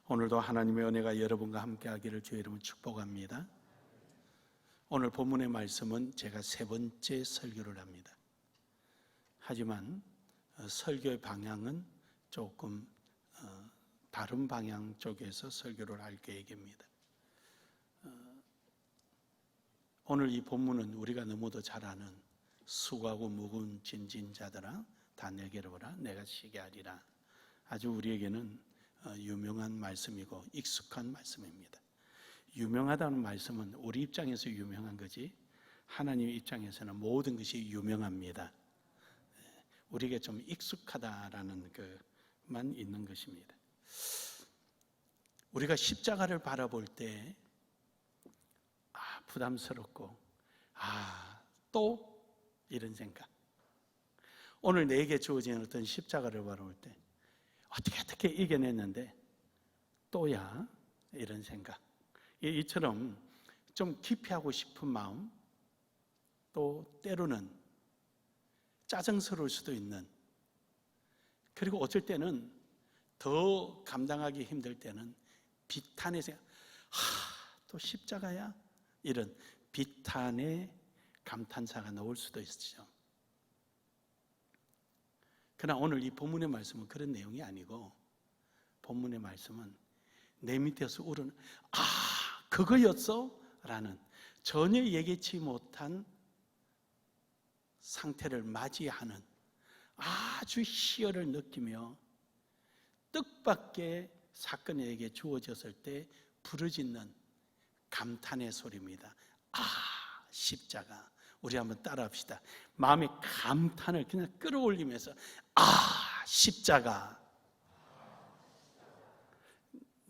오늘도 하나님의 은혜가 여러분과 함께 하기를 주의 이름으로 축복합니다. 오늘 본문의 말씀은 제가 세 번째 설교를 합니다. 하지만 설교의 방향은 조금 다른 방향 쪽에서 설교를 할 계획입니다. 오늘 이 본문은 우리가 너무도 잘 아는 수고하고 무거운 짐진 자들아 다 내게로 오라 내가 쉬게 하리라. 아주 우리에게는 유명한 말씀이고 익숙한 말씀입니다. 유명하다는 말씀은 우리 입장에서 유명한 거지 하나님 입장에서는 모든 것이 유명합니다. 우리에게 좀 익숙하다라는 것만 있는 것입니다. 우리가 십자가를 바라볼 때 부담스럽고 또 이런 생각. 오늘 내게 주어진 어떤 십자가를 바라볼 때 어떻게 이겨냈는데 또야 이런 생각. 이처럼 좀 기피하고 싶은 마음, 또 때로는 짜증스러울 수도 있는, 그리고 어쩔 때는 더 감당하기 힘들 때는 비탄의 생각. 또 십자가야? 이런 비탄의 감탄사가 나올 수도 있죠. 그러나 오늘 이 본문의 말씀은 그런 내용이 아니고, 본문의 말씀은 내 밑에서 우러는 그거였어? 라는 전혀 예기치 못한 상태를 맞이하는 아주 희열을 느끼며 뜻밖의 사건에게 주어졌을 때 부르짖는 감탄의 소리입니다. 십자가. 우리 한번 따라합시다. 마음의 감탄을 그냥 끌어올리면서 십자가.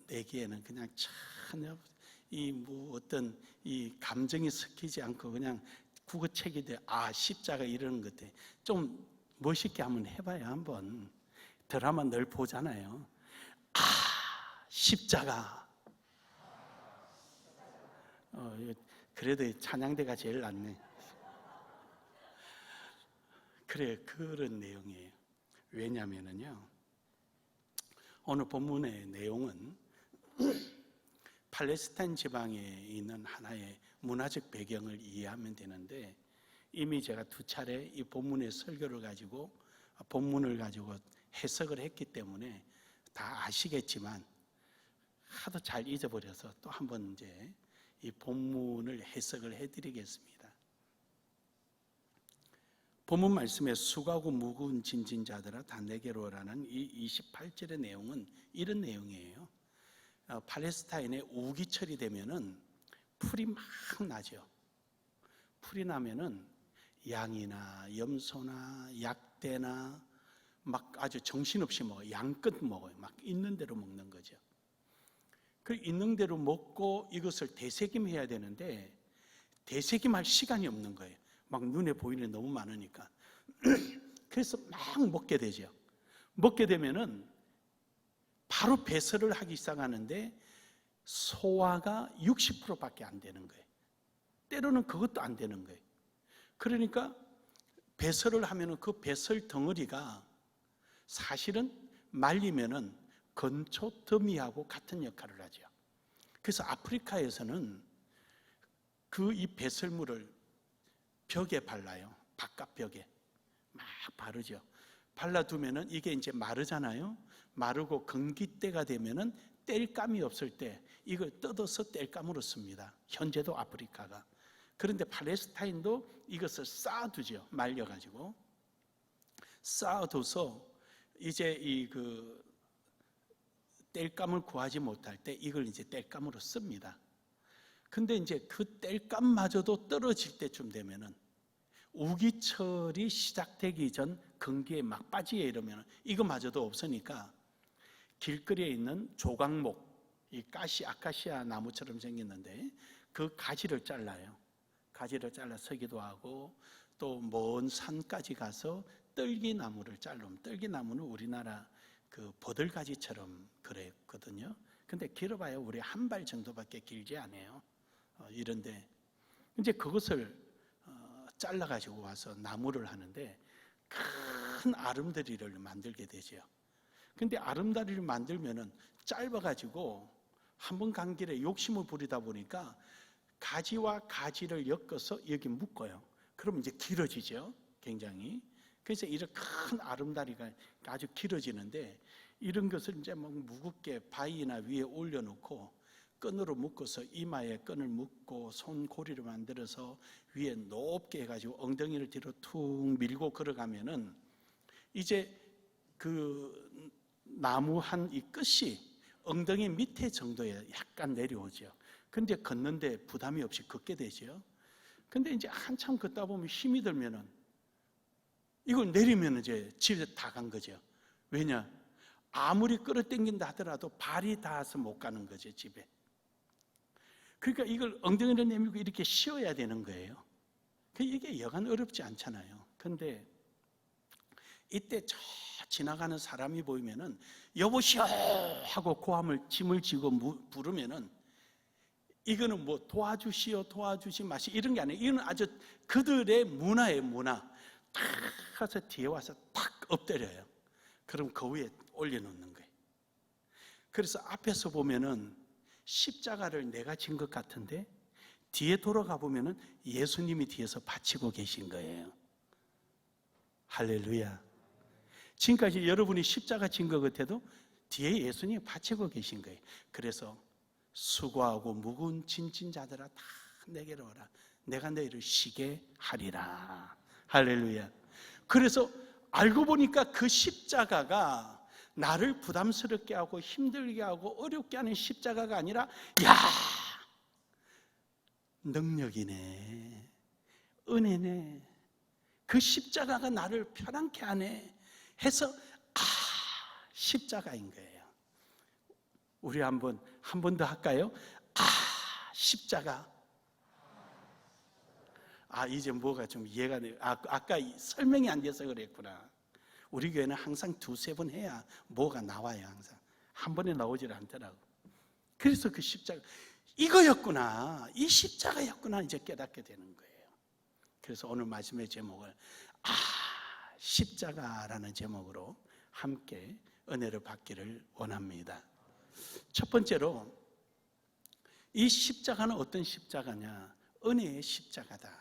내기에는 그냥 참 어떤 이 감정이 섞이지 않고 그냥 국어책이 돼 십자가 이러는 것들 좀 멋있게 한번 해봐요. 한번 드라마 늘 보잖아요. 십자가. 그래도 찬양대가 제일 낫네. 그래, 그런 내용이에요. 왜냐하면요, 오늘 본문의 내용은 팔레스타인 지방에 있는 하나의 문화적 배경을 이해하면 되는데, 이미 제가 2차례 이 본문의 설교를 가지고 본문을 가지고 해석을 했기 때문에 다 아시겠지만 하도 잘 잊어버려서 또 한번 이제 이 본문을 해석을 해드리겠습니다. 본문 말씀에 수고하고 무거운 짐진 자들아 다 내게로 오라는 이 28절의 내용은 이런 내용이에요. 팔레스타인의 우기철이 되면은 풀이 막 나죠. 풀이 나면은 양이나 염소나 약대나 막 아주 정신없이 먹어요. 양껏 먹어요. 막 있는 대로 먹는 거죠. 그 있는 대로 먹고 이것을 되새김해야 되는데 되새김할 시간이 없는 거예요. 막 눈에 보이는 게 너무 많으니까. 그래서 막 먹게 되죠. 먹게 되면은 바로 배설을 하기 시작하는데 소화가 60%밖에 안 되는 거예요. 때로는 그것도 안 되는 거예요. 그러니까 배설을 하면은 그 배설 덩어리가 사실은 말리면은 건초 더미하고 같은 역할을 하죠. 그래서 아프리카에서는 이 배설물을 벽에 발라요. 바깥 벽에 막 바르죠. 발라두면은 이게 이제 마르잖아요. 마르고 건기 때가 되면은 땔감이 없을 때 이걸 뜯어서 땔감으로 씁니다. 현재도 아프리카가. 그런데 팔레스타인도 이것을 쌓아두죠. 말려가지고 쌓아둬서 이제 땔감을 구하지 못할 때 이걸 이제 땔감으로 씁니다. 근데 이제 그 땔감마저도 떨어질 때쯤 되면은 우기철이 시작되기 전 건기에 막 빠지게 이러면 이거마저도 없으니까 길거리에 있는 조각목, 이 아카시아 나무처럼 생겼는데 그 가지를 잘라요. 가지를 잘라 서기도 하고 또 먼 산까지 가서 떨기나무를 자르면, 떨기나무는 우리나라 그 버들가지처럼 그랬거든요. 근데 길어봐야 우리 한 발 정도밖에 길지 않아요. 이런데 이제 그것을 잘라가지고 와서 나무를 하는데 큰 아름드리를 만들게 되죠. 근데 아름다리를 만들면은 짧아가지고 한 번 간 길에 욕심을 부리다 보니까 가지와 가지를 엮어서 여기 묶어요. 그러면 이제 길어지죠, 굉장히. 그래서 이런 큰 아름다리가 아주 길어지는데, 이런 것을 이제 막 무겁게 바위나 위에 올려놓고 끈으로 묶어서 이마에 끈을 묶고 손고리를 만들어서 위에 높게 해가지고 엉덩이를 뒤로 툭 밀고 걸어가면은 이제 그 나무 한 이 끝이 엉덩이 밑에 정도에 약간 내려오죠. 근데 걷는데 부담이 없이 걷게 되죠. 근데 이제 한참 걷다 보면 힘이 들면은 이걸 내리면 이제 집에 다 간 거죠. 왜냐? 아무리 끌어당긴다 하더라도 발이 닿아서 못 가는 거죠, 집에. 그러니까 이걸 엉덩이를 내밀고 이렇게 씌워야 되는 거예요. 이게 여간 어렵지 않잖아요. 근데 이때 저 지나가는 사람이 보이면은 여보시오 하고 고함을 짐을 지고 부르면은 이거는 뭐 도와주시오 도와주시 마시 이런 게 아니에요. 이건 아주 그들의 문화예요. 문화. 탁 가서 뒤에 와서 탁 엎드려요. 그럼 그 위에 올려놓는 거예요. 그래서 앞에서 보면은 십자가를 내가 진 것 같은데 뒤에 돌아가 보면은 예수님이 뒤에서 바치고 계신 거예요. 할렐루야. 지금까지 여러분이 십자가 진 것 같아도 뒤에 예수님이 바치고 계신 거예요. 그래서 수고하고 무거운 짐진 자들아 다 내게로 오라. 내가 너희를 쉬게 하리라. 할렐루야. 그래서 알고 보니까 그 십자가가 나를 부담스럽게 하고 힘들게 하고 어렵게 하는 십자가가 아니라 야, 능력이네, 은혜네, 그 십자가가 나를 편안케 하네 해서 십자가인 거예요. 우리 한 번 더 할까요? 십자가. 이제 뭐가 좀 이해가 돼요. 아까 설명이 안 돼서 그랬구나. 우리 교회는 항상 두세 번 해야 뭐가 나와요. 항상 한 번에 나오질 않더라고. 그래서 그 십자가 이거였구나, 이 십자가였구나 이제 깨닫게 되는 거예요. 그래서 오늘 말씀의 제목을 십자가라는 제목으로 함께 은혜를 받기를 원합니다. 첫 번째로 이 십자가는 어떤 십자가냐? 은혜의 십자가다.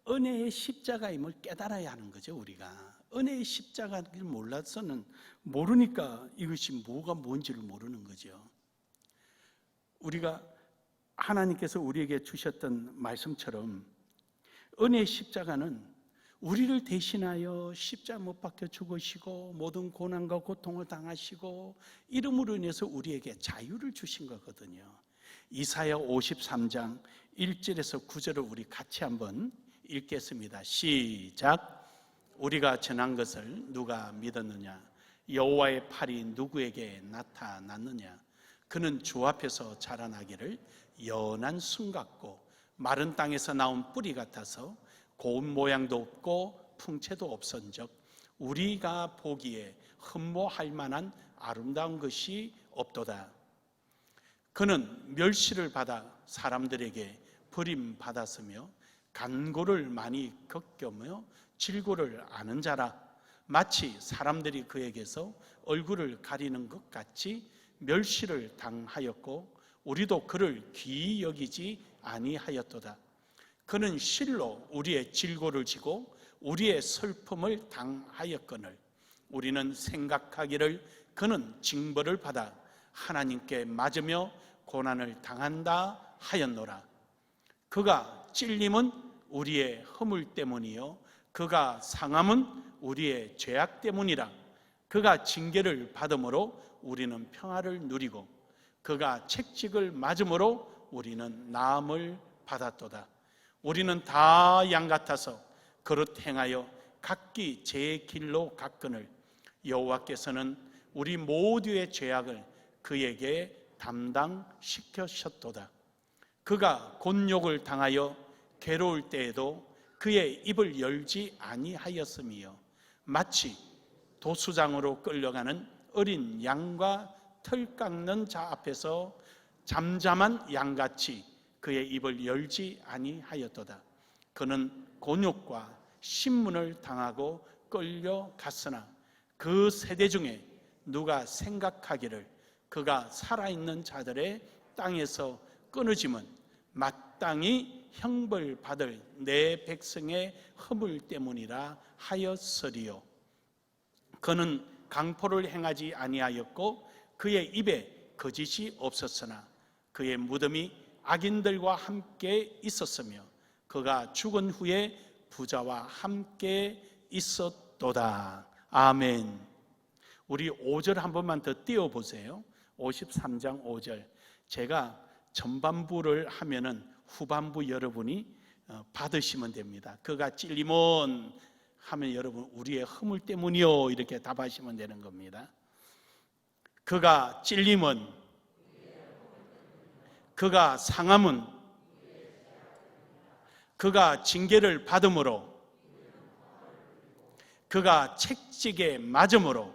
은혜의 십자가임을 깨달아야 하는 거죠. 우리가 은혜의 십자가를 몰라서는, 모르니까 이것이 뭐가 뭔지를 모르는 거죠. 우리가 하나님께서 우리에게 주셨던 말씀처럼 은혜의 십자가는 우리를 대신하여 십자가 못 박혀 죽으시고 모든 고난과 고통을 당하시고 이름으로 인해서 우리에게 자유를 주신 거거든요. 이사야 53장 1절에서 9절을 우리 같이 한번 읽겠습니다. 시작. 우리가 전한 것을 누가 믿었느냐? 여호와의 팔이 누구에게 나타났느냐? 그는 주 앞에서 자라나기를 연한 순 같고 마른 땅에서 나온 뿌리 같아서 고운 모양도 없고 풍채도 없은즉 우리가 보기에 흠모할 만한 아름다운 것이 없도다. 그는 멸시를 받아 사람들에게 버림받았으며 간고를 많이 겪으며 질고를 아는 자라. 마치 사람들이 그에게서 얼굴을 가리는 것 같이 멸시를 당하였고 우리도 그를 귀히 여기지 아니하였도다. 그는 실로 우리의 질고를 지고 우리의 슬픔을 당하였거늘 우리는 생각하기를 그는 징벌을 받아 하나님께 맞으며 고난을 당한다 하였노라. 그가 찔림은 우리의 허물 때문이요 그가 상함은 우리의 죄악 때문이라. 그가 징계를 받음으로 우리는 평화를 누리고 그가 책직을 맞음으로 우리는 나음을 받았도다. 우리는 다 양 같아서 그릇 행하여 각기 제 길로 갔거늘 여호와께서는 우리 모두의 죄악을 그에게 담당시켰도다. 그가 곤욕을 당하여 괴로울 때에도 그의 입을 열지 아니하였으며 마치 도수장으로 끌려가는 어린 양과 털 깎는 자 앞에서 잠잠한 양같이 그의 입을 열지 아니하였도다. 그는 곤욕과 신문을 당하고 끌려갔으나 그 세대 중에 누가 생각하기를 그가 살아있는 자들의 땅에서 끊어지면 마땅히 형벌받을 내 백성의 허물 때문이라 하였으리요. 그는 강포를 행하지 아니하였고 그의 입에 거짓이 없었으나 그의 무덤이 악인들과 함께 있었으며 그가 죽은 후에 부자와 함께 있었도다. 아멘. 우리 5절 한 번만 더 띄워보세요. 53장 5절. 제가 전반부를 하면은 후반부 여러분이 받으시면 됩니다. 그가 찔림은 하면 여러분 우리의 허물 때문이요 이렇게 답하시면 되는 겁니다. 그가 찔림은, 그가 상함은, 그가 징계를 받음으로, 그가 채찍에 맞음으로.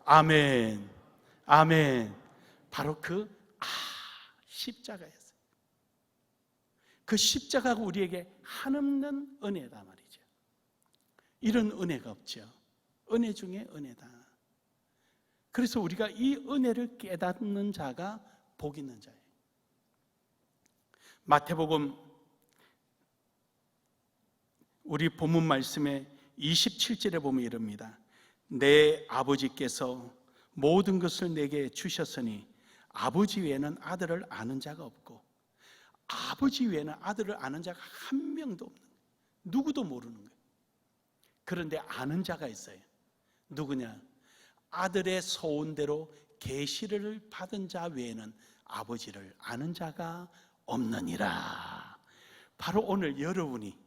아멘, 아멘. 바로 그 십자가였어요. 그 십자가가 우리에게 한없는 은혜다 말이죠. 이런 은혜가 없죠. 은혜 중에 은혜다. 그래서 우리가 이 은혜를 깨닫는 자가 복 있는 자예요. 마태복음 우리 본문 말씀에 27절에 보면 이럽니다. 내 아버지께서 모든 것을 내게 주셨으니 아버지 외에는 아들을 아는 자가 없고 아버지 외에는 아들을 아는 자가 한 명도 없는 거예요. 누구도 모르는 거예요. 그런데 아는 자가 있어요. 누구냐? 아들의 소원대로 계시를 받은 자 외에는 아버지를 아는 자가 없느니라. 바로 오늘 여러분이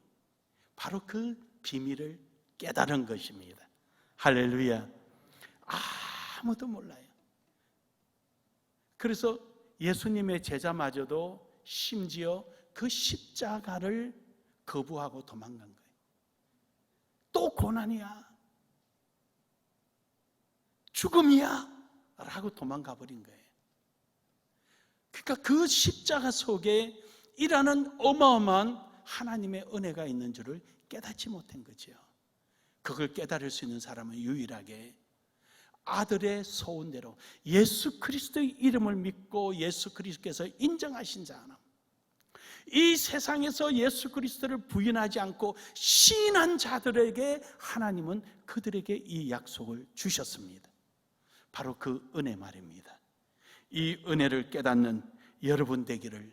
바로 그 비밀을 깨달은 것입니다. 할렐루야. 아무도 몰라요. 그래서 예수님의 제자마저도 심지어 그 십자가를 거부하고 도망간 거예요. 또 고난이야, 죽음이야 라고 도망가 버린 거예요. 그러니까 그 십자가 속에 일하는 어마어마한 하나님의 은혜가 있는 줄을 깨닫지 못한 거죠. 그걸 깨달을 수 있는 사람은 유일하게 아들의 소원대로 예수 그리스도의 이름을 믿고 예수 그리스도께서 인정하신 자 하나, 이 세상에서 예수 그리스도를 부인하지 않고 시인한 자들에게 하나님은 그들에게 이 약속을 주셨습니다. 바로 그 은혜 말입니다. 이 은혜를 깨닫는 여러분 되기를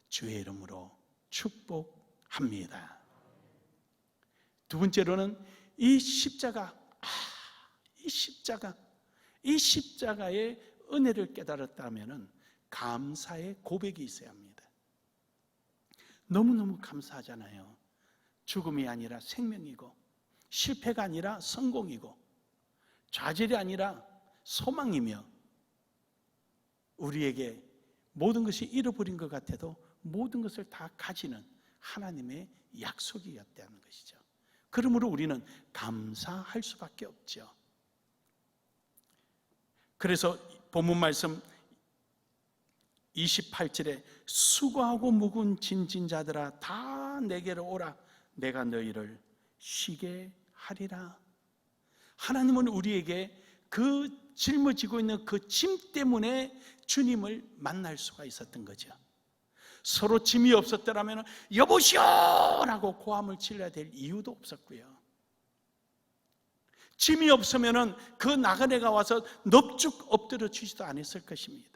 주의 이름으로 축복합니다. 두 번째로는 이 십자가의 은혜를 깨달았다면 감사의 고백이 있어야 합니다. 너무너무 감사하잖아요. 죽음이 아니라 생명이고, 실패가 아니라 성공이고, 좌절이 아니라 소망이며, 우리에게 모든 것이 잃어버린 것 같아도 모든 것을 다 가지는 하나님의 약속이었다는 것이죠. 그러므로 우리는 감사할 수밖에 없죠. 그래서 본문 말씀 28절에 수고하고 무거운 짐진 자들아 다 내게로 오라, 내가 너희를 쉬게 하리라. 하나님은 우리에게 그 짊어지고 있는 그 짐 때문에 주님을 만날 수가 있었던 거죠. 서로 짐이 없었더라면 여보시오 라고 고함을 질러야 될 이유도 없었고요. 짐이 없으면 그 나그네가 와서 넙죽 엎드려 주지도 않았을 것입니다.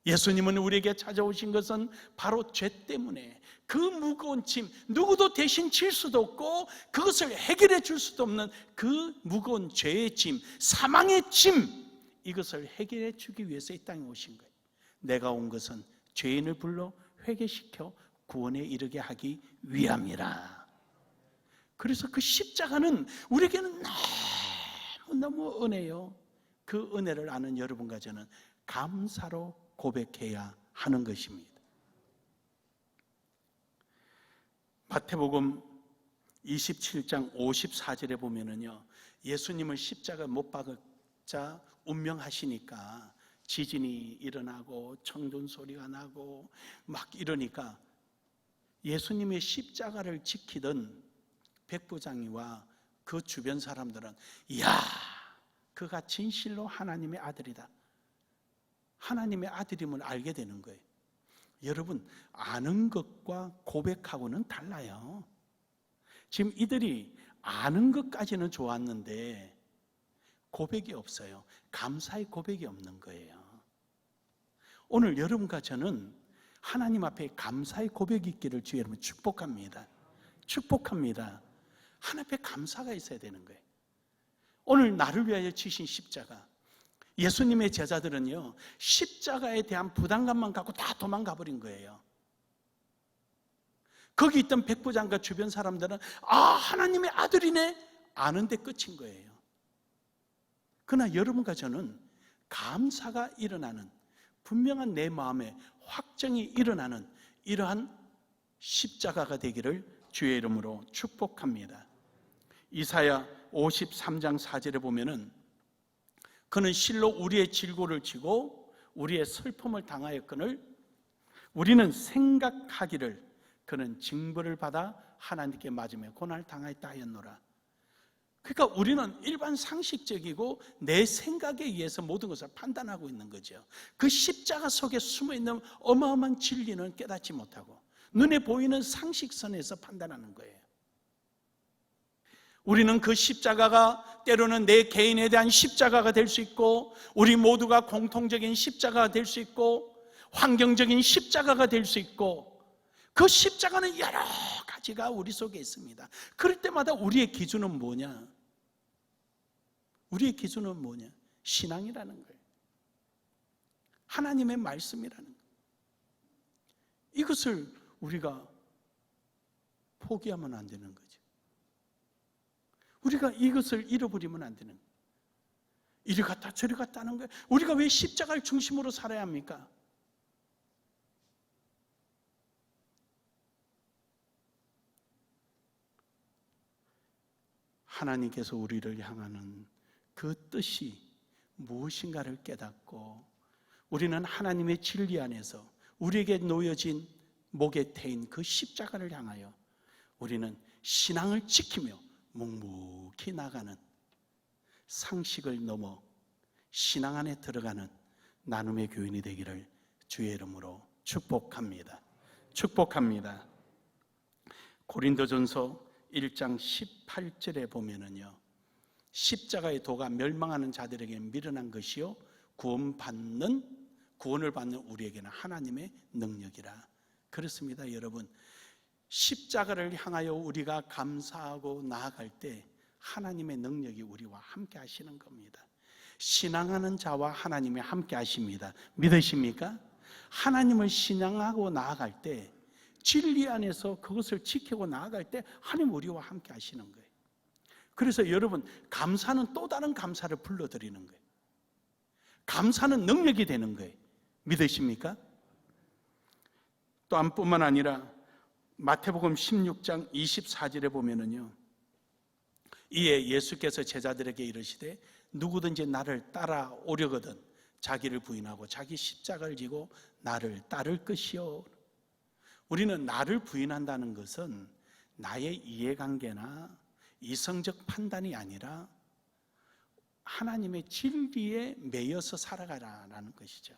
예수님은 우리에게 찾아오신 것은 바로 죄 때문에 그 무거운 짐, 누구도 대신 질 수도 없고 그것을 해결해 줄 수도 없는 그 무거운 죄의 짐, 사망의 짐, 이것을 해결해 주기 위해서 이 땅에 오신 거예요. 내가 온 것은 죄인을 불러 회개시켜 구원에 이르게 하기 위함이라. 그래서 그 십자가는 우리에게는 너무 은혜요. 그 은혜를 아는 여러분과 저는 감사로 고백해야 하는 것입니다. 마태복음 27장 54절에 보면은요, 예수님을 십자가 못 박자 운명하시니까 지진이 일어나고 청둔 소리가 나고 막 이러니까 예수님의 십자가를 지키던 백부장이와 그 주변 사람들은, 이야, 그가 진실로 하나님의 아들이다. 하나님의 아들임을 알게 되는 거예요. 여러분, 아는 것과 고백하고는 달라요. 지금 이들이 아는 것까지는 좋았는데 고백이 없어요. 감사의 고백이 없는 거예요. 오늘 여러분과 저는 하나님 앞에 감사의 고백이 있기를 주의 이름으로 축복합니다. 축복합니다. 하나님 앞에 감사가 있어야 되는 거예요. 오늘 나를 위하여 지신 십자가, 예수님의 제자들은요, 십자가에 대한 부담감만 갖고 다 도망가 버린 거예요. 거기 있던 백부장과 주변 사람들은 하나님의 아들이네 아는데 끝인 거예요. 그러나 여러분과 저는 감사가 일어나는, 분명한 내 마음에 확정이 일어나는 이러한 십자가가 되기를 주의 이름으로 축복합니다. 이사야 53장 4절에 보면은 그는 실로 우리의 질고를 지고 우리의 슬픔을 당하였거늘 우리는 생각하기를 그는 징벌을 받아 하나님께 맞으며 고난을 당하였다 하였노라. 그러니까 우리는 일반 상식적이고 내 생각에 의해서 모든 것을 판단하고 있는 거죠. 그 십자가 속에 숨어있는 어마어마한 진리는 깨닫지 못하고 눈에 보이는 상식선에서 판단하는 거예요. 우리는 그 십자가가 때로는 내 개인에 대한 십자가가 될 수 있고, 우리 모두가 공통적인 십자가가 될 수 있고, 환경적인 십자가가 될 수 있고, 그 십자가는 여러 가지가 우리 속에 있습니다. 그럴 때마다 우리의 기준은 뭐냐? 우리의 기준은 뭐냐? 신앙이라는 거예요. 하나님의 말씀이라는 거예요. 이것을 우리가 포기하면 안 되는 거죠. 우리가 이것을 잃어버리면 안 되는 거예요. 이리 갔다 저리 갔다 하는 거예요. 우리가 왜 십자가를 중심으로 살아야 합니까? 하나님께서 우리를 향하는 그 뜻이 무엇인가를 깨닫고 우리는 하나님의 진리 안에서 우리에게 놓여진 목에 태인 그 십자가를 향하여 우리는 신앙을 지키며 묵묵히 나가는, 상식을 넘어 신앙 안에 들어가는 나눔의 교인이 되기를 주의 이름으로 축복합니다. 축복합니다. 고린도전서 1장 18절에 보면은요, 십자가의 도가 멸망하는 자들에게 미련한 것이요 구원을 받는 우리에게는 하나님의 능력이라. 그렇습니다. 여러분, 십자가를 향하여 우리가 감사하고 나아갈 때 하나님의 능력이 우리와 함께 하시는 겁니다. 신앙하는 자와 하나님이 함께 하십니다. 믿으십니까? 하나님을 신앙하고 나아갈 때, 진리 안에서 그것을 지키고 나아갈 때 하나님 우리와 함께 하시는 거예요. 그래서 여러분, 감사는 또 다른 감사를 불러드리는 거예요. 감사는 능력이 되는 거예요. 믿으십니까? 또한 뿐만 아니라 마태복음 16장 24절에 보면은요, 이에 예수께서 제자들에게 이르시되 누구든지 나를 따라오려거든 자기를 부인하고 자기 십자가를 지고 나를 따를 것이요. 우리는 나를 부인한다는 것은 나의 이해관계나 이성적 판단이 아니라 하나님의 진리에 매여서 살아가라는 것이죠.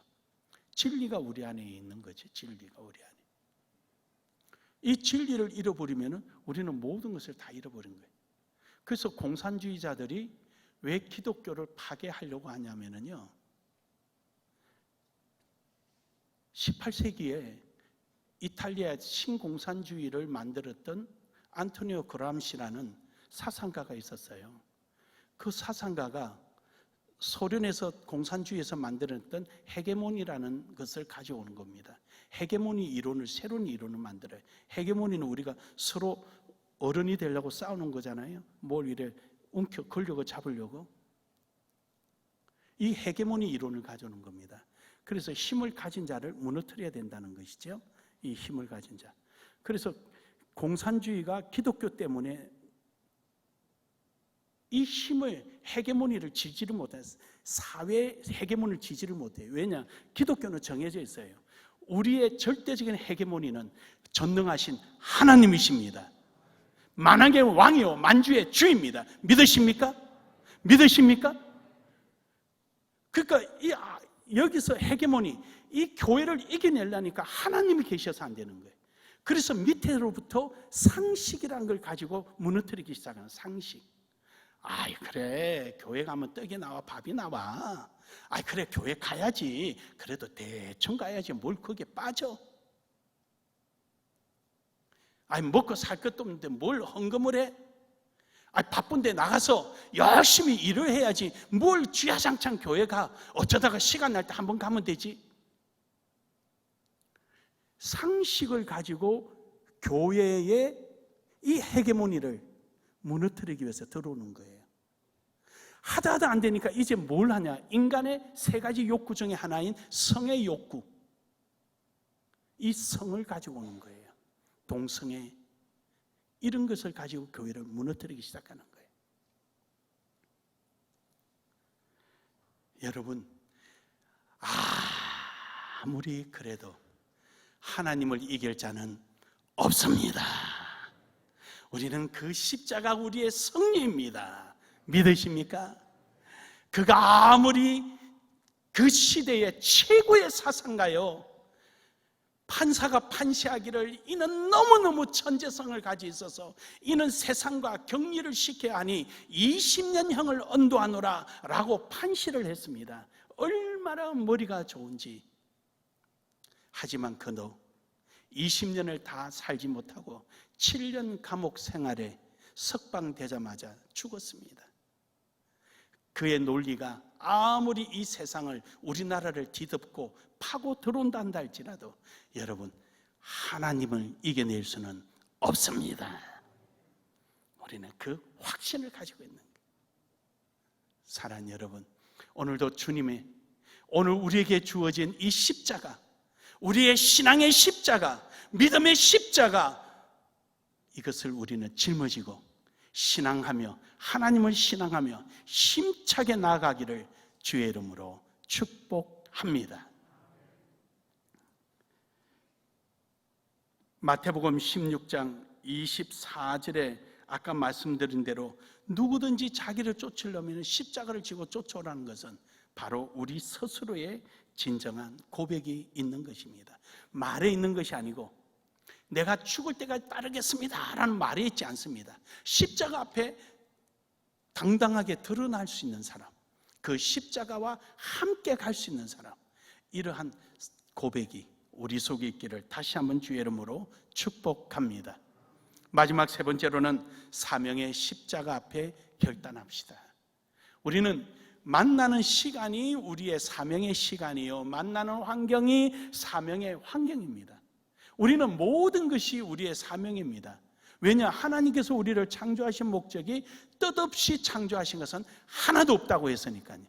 진리가 우리 안에 있는 거죠. 진리가 우리 안에. 이 진리를 잃어버리면 우리는 모든 것을 다 잃어버린 거예요. 그래서 공산주의자들이 왜 기독교를 파괴하려고 하냐면요, 18세기에 이탈리아 신공산주의를 만들었던 안토니오 그람시라는 사상가가 있었어요. 그 사상가가 소련에서 공산주의에서 만들었던 헤게모니라는 것을 가져오는 겁니다. 헤게모니 이론을, 새로운 이론을 만들어요. 헤게모니는 우리가 서로 어른이 되려고 싸우는 거잖아요. 뭘 이래 움켜 걸려고 잡으려고. 이 헤게모니 이론을 가져오는 겁니다. 그래서 힘을 가진 자를 무너뜨려야 된다는 것이죠. 이 힘을 가진 자. 그래서 공산주의가 기독교 때문에 이 힘을, 헤게모니를 지지를 못해요. 사회 헤게모니를 지지를 못해요. 왜냐? 기독교는 정해져 있어요. 우리의 절대적인 헤게모니는 전능하신 하나님이십니다. 만왕의 왕이요 만주의 주입니다. 믿으십니까? 믿으십니까? 그러니까 여기서 헤게모니, 이 교회를 이겨내려니까 하나님이 계셔서 안 되는 거예요. 그래서 밑에로부터 상식이라는 걸 가지고 무너뜨리기 시작하는 상식. 아이 그래 교회 가면 떡이 나와 밥이 나와. 아이 그래 교회 가야지. 그래도 대충 가야지 뭘 거기에 빠져. 아이 먹고 살 것도 없는데 뭘 헌금을 해? 아이 바쁜데 나가서 열심히 일을 해야지 뭘 쥐야장창 교회 가. 어쩌다가 시간 날 때 한번 가면 되지. 상식을 가지고 교회의 이 헤게모니를 무너뜨리기 위해서 들어오는 거예요. 하다 안 되니까 이제 뭘 하냐? 인간의 세 가지 욕구 중에 하나인 성의 욕구, 이 성을 가지고 오는 거예요. 동성애, 이런 것을 가지고 교회를 무너뜨리기 시작하는 거예요. 여러분, 아무리 그래도 하나님을 이길 자는 없습니다. 우리는 그 십자가 우리의 승리입니다. 믿으십니까? 그가 아무리 그 시대의 최고의 사상가요, 판사가 판시하기를 이는 너무너무 천재성을 가지고 있어서 이는 세상과 격리를 시켜야 하니 20년형을 언도하노라 라고 판시를 했습니다. 얼마나 머리가 좋은지. 하지만 그도 20년을 다 살지 못하고 7년 감옥 생활에 석방되자마자 죽었습니다. 그의 논리가 아무리 이 세상을, 우리나라를 뒤덮고 파고 들어온다 할지라도 여러분, 하나님을 이겨낼 수는 없습니다. 우리는 그 확신을 가지고 있는 거예요. 사랑하는 여러분, 오늘도 주님의, 오늘 우리에게 주어진 이 십자가, 우리의 신앙의 십자가, 믿음의 십자가, 이것을 우리는 짊어지고 신앙하며 하나님을 신앙하며 힘차게 나아가기를 주의 이름으로 축복합니다. 마태복음 16장 24절에 아까 말씀드린 대로 누구든지 자기를 쫓으려면 십자가를 지고 쫓아오라는 것은 바로 우리 스스로의 진정한 고백이 있는 것입니다. 말에 있는 것이 아니고 내가 죽을 때까지 따르겠습니다 라는 말에 있지 않습니다. 십자가 앞에 당당하게 드러날 수 있는 사람, 그 십자가와 함께 갈 수 있는 사람, 이러한 고백이 우리 속에 있기를 다시 한번 주의 이름으로 축복합니다. 마지막 세 번째로는 사명의 십자가 앞에 결단합시다. 우리는 만나는 시간이 우리의 사명의 시간이요, 만나는 환경이 사명의 환경입니다. 우리는 모든 것이 우리의 사명입니다. 왜냐? 하나님께서 우리를 창조하신 목적이 뜻없이 창조하신 것은 하나도 없다고 했으니까요.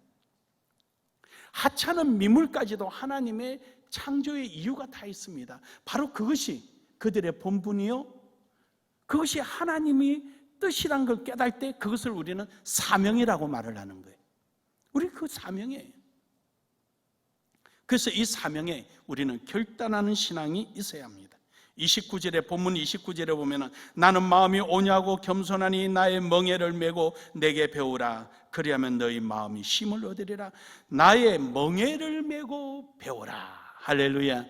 하찮은 미물까지도 하나님의 창조의 이유가 다 있습니다. 바로 그것이 그들의 본분이요, 그것이 하나님이 뜻이란 걸 깨달을 때 그것을 우리는 사명이라고 말을 하는 거예요. 우리 그 사명이에요. 그래서 이 사명에 우리는 결단하는 신앙이 있어야 합니다. 29절에, 본문 29절에 보면은 나는 마음이 온유하고 겸손하니 나의 멍에를 메고 내게 배우라. 그리하면 너희 마음이 쉼을 얻으리라. 나의 멍에를 메고 배우라. 할렐루야.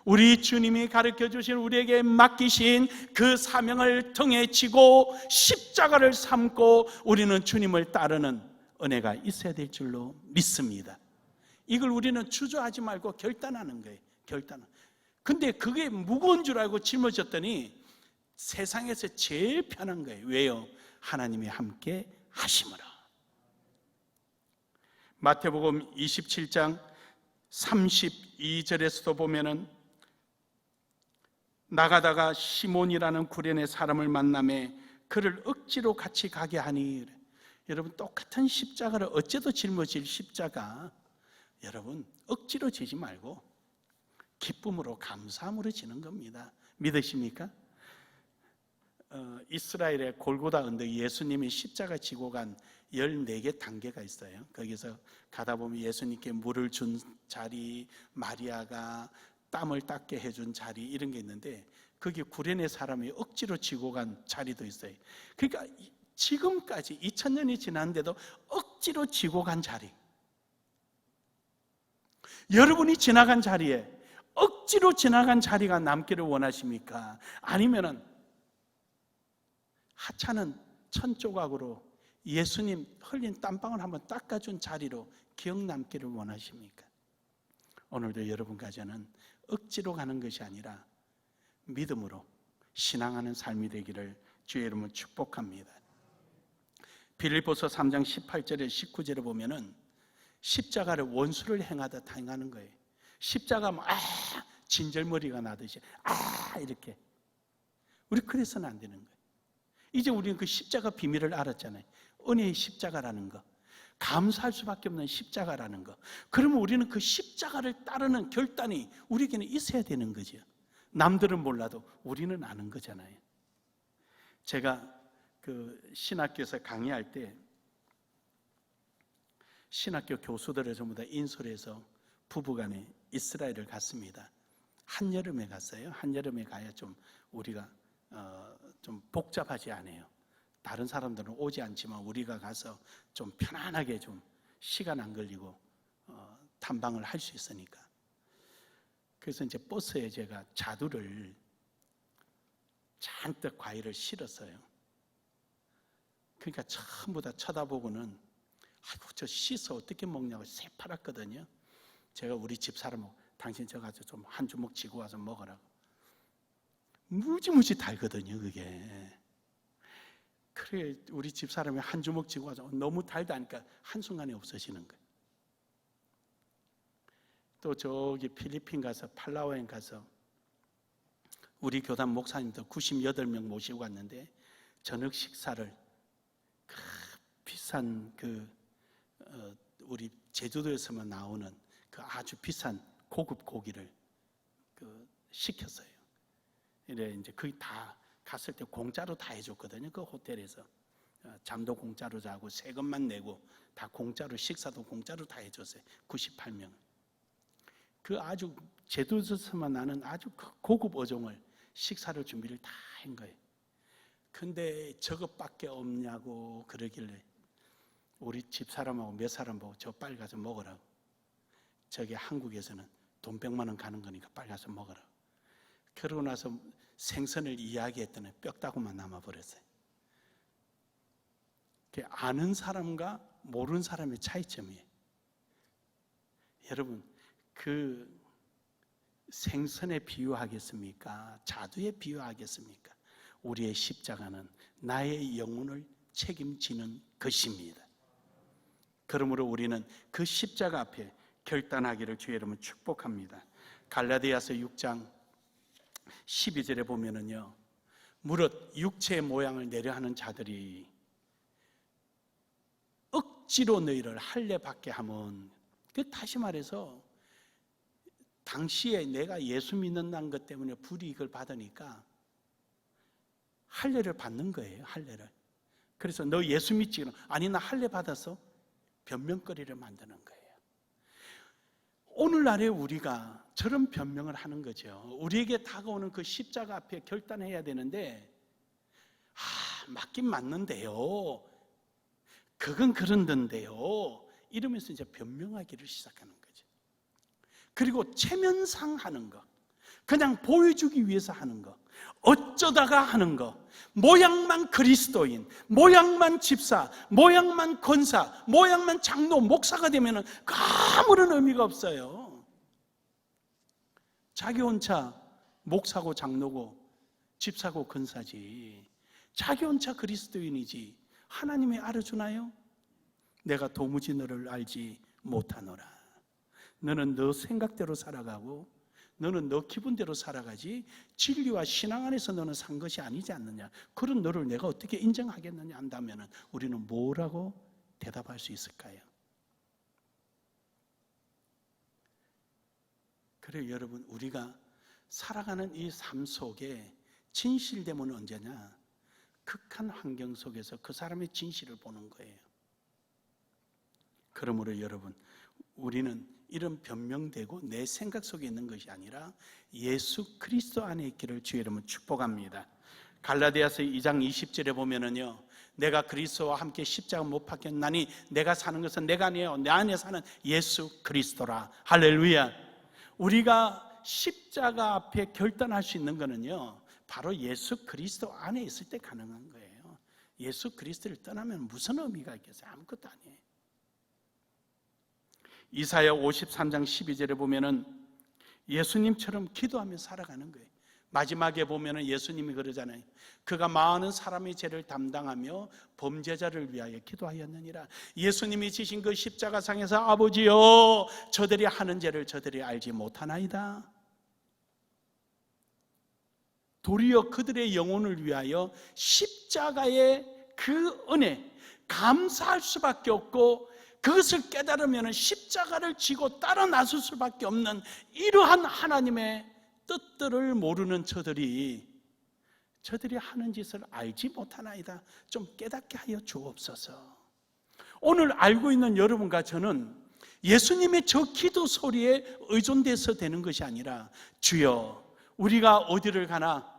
우리 주님이 가르쳐 주신, 우리에게 맡기신 그 사명을 등에 지고 십자가를 삼고 우리는 주님을 따르는 은혜가 있어야 될 줄로 믿습니다. 이걸 우리는 주저하지 말고 결단하는 거예요. 근데 그게 무거운 줄 알고 짊어졌더니 세상에서 제일 편한 거예요. 왜요? 하나님이 함께 하심으로. 마태복음 27장 32절에서도 보면은 나가다가 시몬이라는 구레네 사람을 만나매 그를 억지로 같이 가게 하니, 여러분 똑같은 십자가를 어째도 짊어질 십자가, 여러분 억지로 지지 말고 기쁨으로 감사함으로 지는 겁니다. 믿으십니까? 이스라엘의 골고다 언덕, 예수님이 십자가 지고 간 14개 단계가 있어요. 거기서 가다 보면 예수님께 물을 준 자리, 마리아가 땀을 닦게 해준 자리, 이런 게 있는데 거기 구레네 사람이 억지로 지고 간 자리도 있어요. 그러니까 지금까지 2000년이 지났는데도 억지로 지고 간 자리, 여러분이 지나간 자리에 억지로 지나간 자리가 남기를 원하십니까? 아니면은 하찮은 천조각으로 예수님 흘린 땀방울 한번 닦아준 자리로 기억 남기를 원하십니까? 오늘도 여러분과 저는 억지로 가는 것이 아니라 믿음으로 신앙하는 삶이 되기를 주의 이름으로 축복합니다. 빌립보서 3장 18절에 19절에 보면은 십자가를 원수를 행하다 당하는 거예요. 십자가면 진절머리가 나듯이 이렇게. 우리 그래서는 안 되는 거예요. 이제 우리는 그 십자가 비밀을 알았잖아요. 은혜의 십자가라는 거, 감사할 수밖에 없는 십자가라는 거. 그러면 우리는 그 십자가를 따르는 결단이 우리에게는 있어야 되는 거죠. 남들은 몰라도 우리는 아는 거잖아요. 제가 그 신학교에서 강의할 때 신학교 교수들을 전부 다 인솔해서 부부간에 이스라엘을 갔습니다. 한여름에 갔어요. 한여름에 가야 좀 우리가 좀 복잡하지 않아요. 다른 사람들은 오지 않지만 우리가 가서 좀 편안하게 좀 시간 안 걸리고 탐방을 할 수 있으니까. 그래서 이제 버스에 제가 자두를 잔뜩 과일을 실었어요. 그러니까 전부 다 쳐다보고는 아이고 저 씻어 어떻게 먹냐고 새파랗거든요. 제가 우리 집사람하고 당신 저 가서 좀 한 주먹 쥐고 와서 먹으라고. 무지무지 달거든요 그게. 그래 우리 집사람이 한 주먹 쥐고 와서 너무 달다니까 한순간에 없어지는 거예요. 또 저기 필리핀 가서 팔라와인 가서 우리 교단 목사님들 98명 모시고 갔는데 저녁 식사를 그 비싼 우리 제주도에서만 나오는 그 아주 비싼 고급 고기를 시켰어요. 이래 이제 거의 다 갔을 때 공짜로 다 해줬거든요. 그 호텔에서 잠도 공짜로 자고 세금만 내고 다 공짜로 식사도 공짜로 다 해줬어요. 98명. 그 아주 제주도에서만 나는 아주 고급 어종을 식사를 준비를 다 한 거예요. 근데 저것밖에 없냐고 그러길래 우리 집사람하고 몇 사람 보고 저 빨리 가서 먹으라고. 저기 한국에서는 돈 100만 원 가는 거니까 빨리 가서 먹으라고. 그러고 나서 생선을 이야기했더니 뼈다구만 남아버렸어요. 아는 사람과 모르는 사람의 차이점이에요. 여러분 그 생선에 비유하겠습니까? 자두에 비유하겠습니까? 우리의 십자가는 나의 영혼을 책임지는 것입니다. 그러므로 우리는 그 십자가 앞에 결단하기를 주의 이름으로 축복합니다. 갈라디아서 6장 12절에 보면은요, 무릇 육체의 모양을 내려하는 자들이 억지로 너희를 할례 받게 하면, 다시 말해서 당시에 내가 예수 믿는다는 것 때문에 불이익을 받으니까 할례를 받는 거예요. 할례를. 그래서 너 예수 믿지? 아니 나 할례 받아서 변명거리를 만드는 거예요. 오늘날에 우리가 저런 변명을 하는 거죠. 우리에게 다가오는 그 십자가 앞에 결단해야 되는데 맞긴 맞는데요, 그건 그런던데요 이러면서 이제 변명하기를 시작하는 거죠. 그리고 체면상하는 거, 그냥 보여주기 위해서 하는 거, 어쩌다가 하는 거, 모양만 그리스도인, 모양만 집사, 모양만 권사, 모양만 장로, 목사가 되면 아무런 의미가 없어요. 자기 혼자 목사고 장로고 집사고 권사지, 자기 혼자 그리스도인이지 하나님이 알아주나요? 내가 도무지 너를 알지 못하노라. 너는 너 생각대로 살아가고 너는 너 기분대로 살아가지 진리와 신앙 안에서 너는 산 것이 아니지 않느냐. 그런 너를 내가 어떻게 인정하겠느냐 한다면 우리는 뭐라고 대답할 수 있을까요? 그래요 여러분, 우리가 살아가는 이 삶 속에 진실됨은 언제냐? 극한 환경 속에서 그 사람의 진실을 보는 거예요. 그러므로 여러분, 우리는 이런 변명되고 내 생각 속에 있는 것이 아니라 예수 그리스도 안에 있기를 주의 이름으로 축복합니다. 갈라디아서 2장 20절에 보면은요, 내가 그리스도와 함께 십자가 못 박혔나니 내가 사는 것은 내가 아니에요. 내 안에 사는 예수 그리스도라. 할렐루야. 우리가 십자가 앞에 결단할 수 있는 거는요, 바로 예수 그리스도 안에 있을 때 가능한 거예요. 예수 그리스도를 떠나면 무슨 의미가 있겠어요? 아무것도 아니에요. 이사야 53장 12절에 보면은 예수님처럼 기도하며 살아가는 거예요. 마지막에 보면은 예수님이 그러잖아요. 그가 많은 사람의 죄를 담당하며 범죄자를 위하여 기도하였느니라. 예수님이 지신 그 십자가상에서 아버지여, 저들이 하는 죄를 저들이 알지 못하나이다. 도리어 그들의 영혼을 위하여 십자가의 그 은혜, 감사할 수밖에 없고, 그것을 깨달으면 십자가를 지고 따라 나설 수밖에 없는 이러한 하나님의 뜻들을 모르는 저들이 하는 짓을 알지 못하나이다. 좀 깨닫게 하여 주옵소서. 오늘 알고 있는 여러분과 저는 예수님의 저 기도 소리에 의존돼서 되는 것이 아니라, 주여 우리가 어디를 가나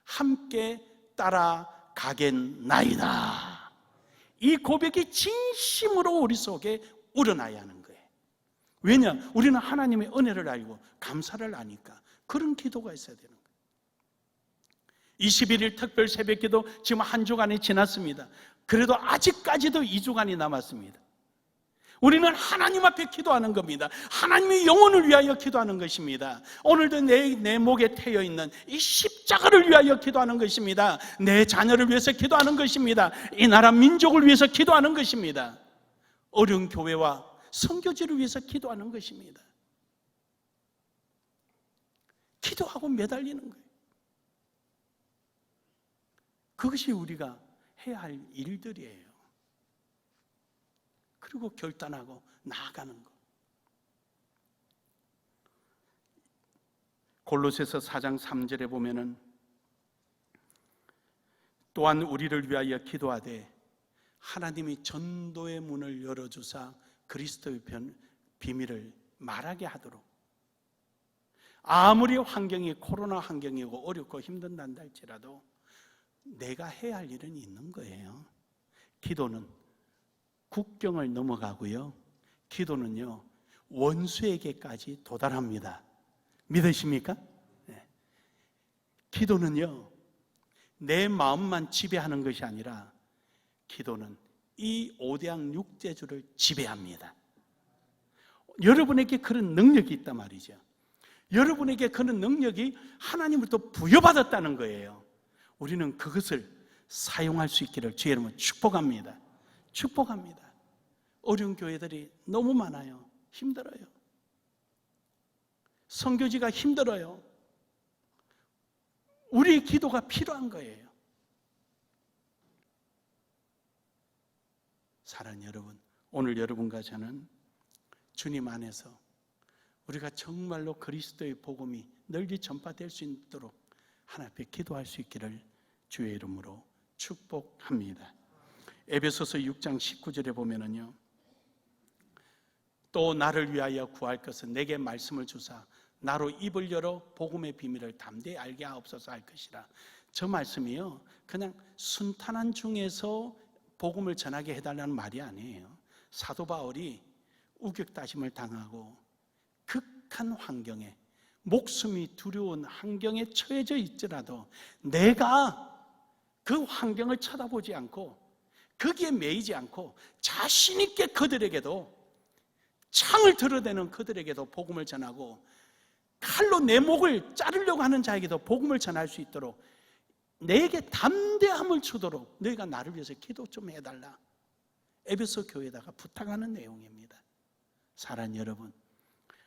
함께 따라가겠나이다. 이 고백이 진심으로 우리 속에 우러나야 하는 거예요. 왜냐? 우리는 하나님의 은혜를 알고 감사를 아니까 그런 기도가 있어야 되는 거예요. 21일 특별 새벽기도 지금 한 주간이 지났습니다. 그래도 아직까지도 2주간이 남았습니다. 우리는 하나님 앞에 기도하는 겁니다. 하나님의 영혼을 위하여 기도하는 것입니다. 오늘도 내 목에 태여 있는 이 십자가를 위하여 기도하는 것입니다. 내 자녀를 위해서 기도하는 것입니다. 이 나라 민족을 위해서 기도하는 것입니다. 어려운 교회와 선교지를 위해서 기도하는 것입니다. 기도하고 매달리는 거예요. 그것이 우리가 해야 할 일들이에요. 그리고 결단하고 나아가는 것. 골로새서 4장 3절에 보면은 또한 우리를 위하여 기도하되 하나님이 전도의 문을 열어주사 그리스도의 비밀을 말하게 하도록, 아무리 환경이 코로나 환경이고 어렵고 힘든단다 할지라도 내가 해야 할 일은 있는 거예요. 기도는 국경을 넘어가고요, 기도는요 원수에게까지 도달합니다. 믿으십니까? 네. 기도는요 내 마음만 지배하는 것이 아니라 기도는 이 5대양 6제주를 지배합니다. 여러분에게 그런 능력이 있단 말이죠. 여러분에게 그런 능력이 하나님으로부터 부여받았다는 거예요. 우리는 그것을 사용할 수 있기를 주의 이름으로 축복합니다. 축복합니다. 어려운 교회들이 너무 많아요. 힘들어요. 선교지가 힘들어요. 우리의 기도가 필요한 거예요. 사랑하는 여러분, 오늘 여러분과 저는 주님 안에서 우리가 정말로 그리스도의 복음이 널리 전파될 수 있도록 하나님 앞에 기도할 수 있기를 주의 이름으로 축복합니다. 에베소서 6장 19절에 보면은요, 또 나를 위하여 구할 것은 내게 말씀을 주사 나로 입을 열어 복음의 비밀을 담대히 알게 하옵소서 할 것이라. 저 말씀이요 그냥 순탄한 중에서 복음을 전하게 해달라는 말이 아니에요. 사도 바울이 우격다짐을 당하고 극한 환경에, 목숨이 두려운 환경에 처해져 있더라도 내가 그 환경을 쳐다보지 않고 거기에 매이지 않고 자신 있게 그들에게도, 창을 들어대는 그들에게도 복음을 전하고 칼로 내 목을 자르려고 하는 자에게도 복음을 전할 수 있도록 내게 담대함을 주도록 너희가 나를 위해서 기도 좀 해달라. 에베소 교회에다가 부탁하는 내용입니다. 사랑하는 여러분,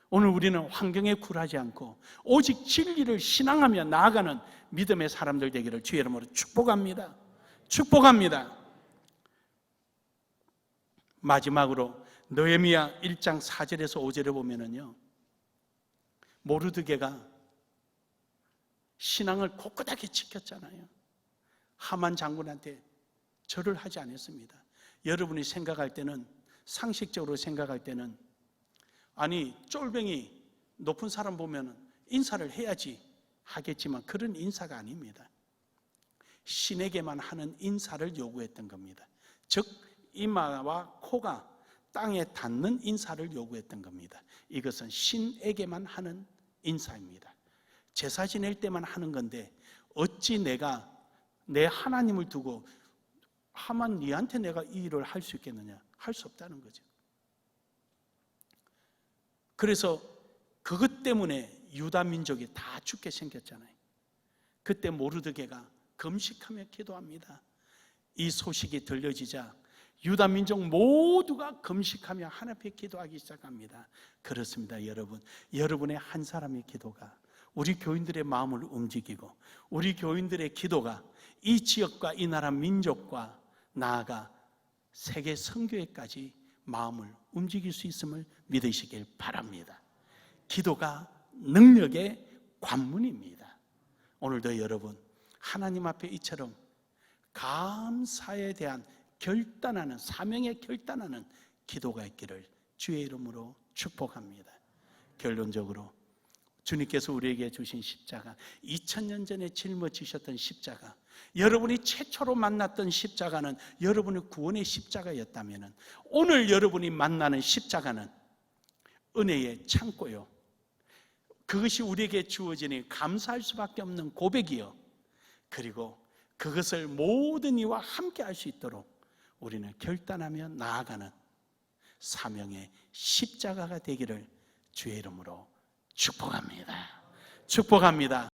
오늘 우리는 환경에 굴하지 않고 오직 진리를 신앙하며 나아가는 믿음의 사람들 되기를 주의 이름으로 축복합니다. 축복합니다. 마지막으로 느헤미야 1장 4절에서 5절에 보면은요, 모르드게가 신앙을 꼿꼿하게 지켰잖아요. 하만 장군한테 절을 하지 않았습니다. 여러분이 생각할 때는, 상식적으로 생각할 때는, 아니 쫄병이 높은 사람 보면 인사를 해야지 하겠지만 그런 인사가 아닙니다. 신에게만 하는 인사를 요구했던 겁니다. 즉 이마와 코가 땅에 닿는 인사를 요구했던 겁니다. 이것은 신에게만 하는 인사입니다. 제사 지낼 때만 하는 건데 어찌 내가 내 하나님을 두고 하만 니한테 내가 이 일을 할 수 있겠느냐? 할 수 없다는 거죠. 그래서 그것 때문에 유다 민족이 다 죽게 생겼잖아요. 그때 모르드게가 금식하며 기도합니다. 이 소식이 들려지자 유다 민족 모두가 금식하며 하나님 앞에 기도하기 시작합니다. 그렇습니다, 여러분. 여러분의 한 사람의 기도가 우리 교인들의 마음을 움직이고 우리 교인들의 기도가 이 지역과 이 나라 민족과 나아가 세계 선교회까지 마음을 움직일 수 있음을 믿으시길 바랍니다. 기도가 능력의 관문입니다. 오늘도 여러분 하나님 앞에 이처럼 감사에 대한 결단하는, 사명에 결단하는 기도가 있기를 주의 이름으로 축복합니다. 결론적으로 주님께서 우리에게 주신 십자가, 2000년 전에 짊어지셨던 십자가, 여러분이 최초로 만났던 십자가는 여러분의 구원의 십자가였다면 오늘 여러분이 만나는 십자가는 은혜의 창고요, 그것이 우리에게 주어지니 감사할 수밖에 없는 고백이요, 그리고 그것을 모든 이와 함께 할 수 있도록 우리는 결단하며 나아가는 사명의 십자가가 되기를 주의 이름으로 축복합니다. 축복합니다.